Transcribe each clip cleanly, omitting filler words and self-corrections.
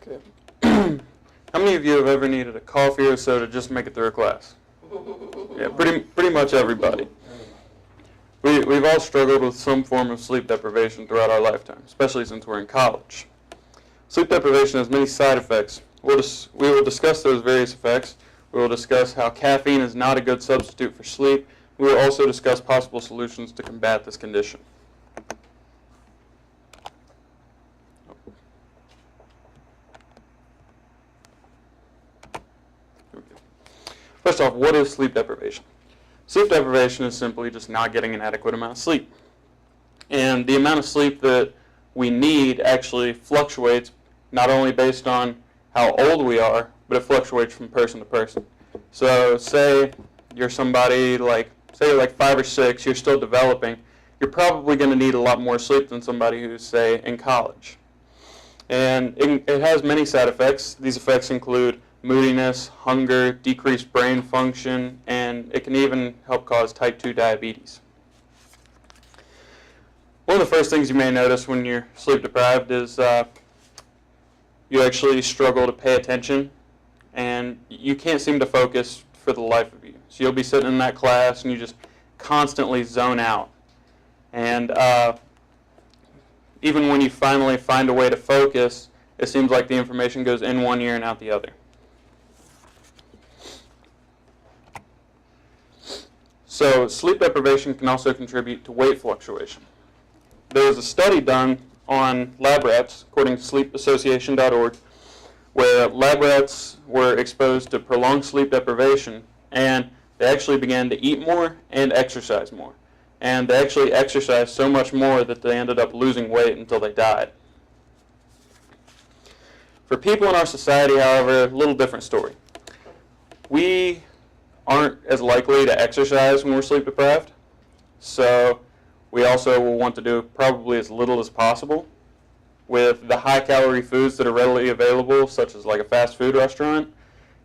Okay. How many of you have ever needed a coffee or soda just to make it through a class? Yeah, pretty much everybody. We've all struggled with some form of sleep deprivation throughout our lifetime, especially since we're in college. Sleep deprivation has many side effects. We will discuss those various effects. We will discuss how caffeine is not a good substitute for sleep. We will also discuss possible solutions to combat this condition. First off, what is sleep deprivation? Sleep deprivation is simply just not getting an adequate amount of sleep. And the amount of sleep that we need actually fluctuates not only based on how old we are, but it fluctuates from person to person. So say you're somebody say you're like 5 or 6, you're still developing, you're probably going to need a lot more sleep than somebody who's, say, in college. And it has many side effects. These effects include moodiness, hunger, decreased brain function, and it can even help cause type 2 diabetes. One of the first things you may notice when you're sleep deprived is you actually struggle to pay attention, and you can't seem to focus for the life of you. So you'll be sitting in that class and you just constantly zone out. And even when you finally find a way to focus, it seems like the information goes in one ear and out the other. So sleep deprivation can also contribute to weight fluctuation. There was a study done on lab rats, according to sleepassociation.org, where lab rats were exposed to prolonged sleep deprivation, and they actually began to eat more and exercise more. And they actually exercised so much more that they ended up losing weight until they died. For people in our society, however, a little different story. We aren't as likely to exercise when we're sleep deprived, so we also will want to do probably as little as possible. With the high-calorie foods that are readily available, such as like a fast food restaurant,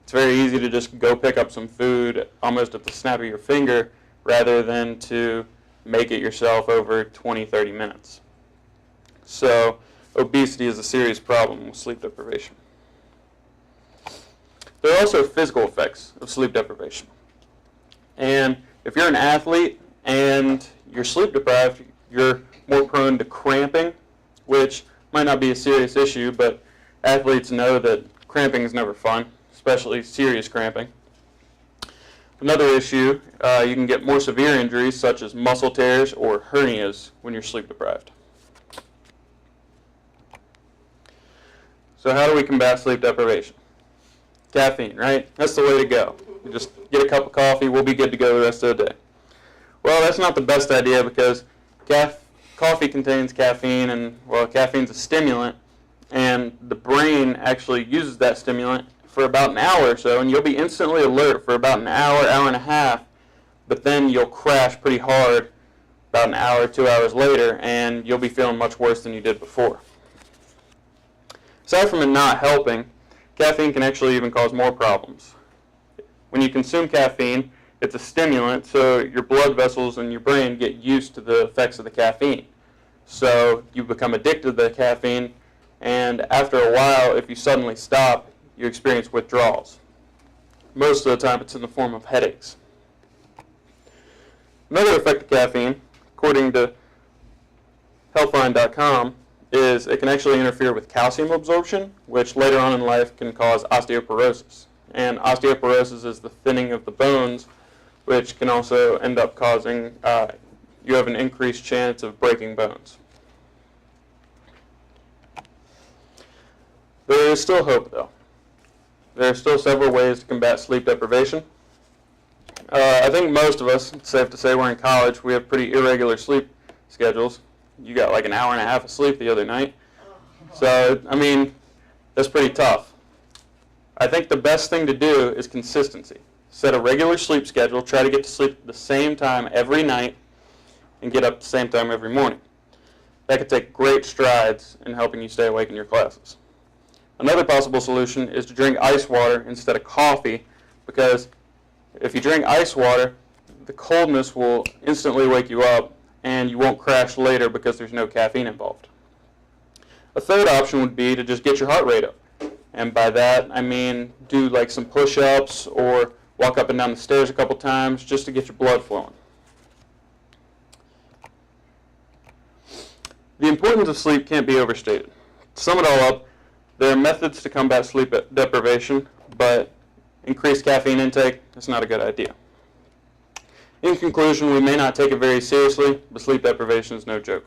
it's very easy to just go pick up some food almost at the snap of your finger rather than to make it yourself over 20-30 minutes. So obesity is a serious problem with sleep deprivation. There are also physical effects of sleep deprivation. And if you're an athlete and you're sleep deprived, you're more prone to cramping, which might not be a serious issue, but athletes know that cramping is never fun, especially serious cramping. Another issue, you can get more severe injuries such as muscle tears or hernias when you're sleep deprived. So how do we combat sleep deprivation? Caffeine, right? That's the way to go. You just get a cup of coffee, we'll be good to go the rest of the day. Well, that's not the best idea because coffee contains caffeine, and, well, caffeine's a stimulant, and the brain actually uses that stimulant for about an hour or so, and you'll be instantly alert for about an hour, hour and a half, but then you'll crash pretty hard about an hour, 2 hours later, and you'll be feeling much worse than you did before. Aside from it not helping, caffeine can actually even cause more problems. When you consume caffeine, it's a stimulant, so your blood vessels and your brain get used to the effects of the caffeine. So you become addicted to the caffeine, and after a while, if you suddenly stop, you experience withdrawals. Most of the time, it's in the form of headaches. Another effect of caffeine, according to healthline.com, is it can actually interfere with calcium absorption, which later on in life can cause osteoporosis. And osteoporosis is the thinning of the bones, which can also end up causing, you have an increased chance of breaking bones. There is still hope, though. There are still several ways to combat sleep deprivation. I think most of us, it's safe to say we're in college, we have pretty irregular sleep schedules. You got like an hour and a half of sleep the other night. So, I mean, that's pretty tough. I think the best thing to do is consistency. Set a regular sleep schedule, try to get to sleep at the same time every night, and get up at the same time every morning. That could take great strides in helping you stay awake in your classes. Another possible solution is to drink ice water instead of coffee, because if you drink ice water, the coldness will instantly wake you up, and you won't crash later because there's no caffeine involved. A third option would be to just get your heart rate up. And by that, I mean do like some push-ups or walk up and down the stairs a couple times just to get your blood flowing. The importance of sleep can't be overstated. To sum it all up, there are methods to combat sleep deprivation, but increased caffeine intake is not a good idea. In conclusion, we may not take it very seriously, but sleep deprivation is no joke.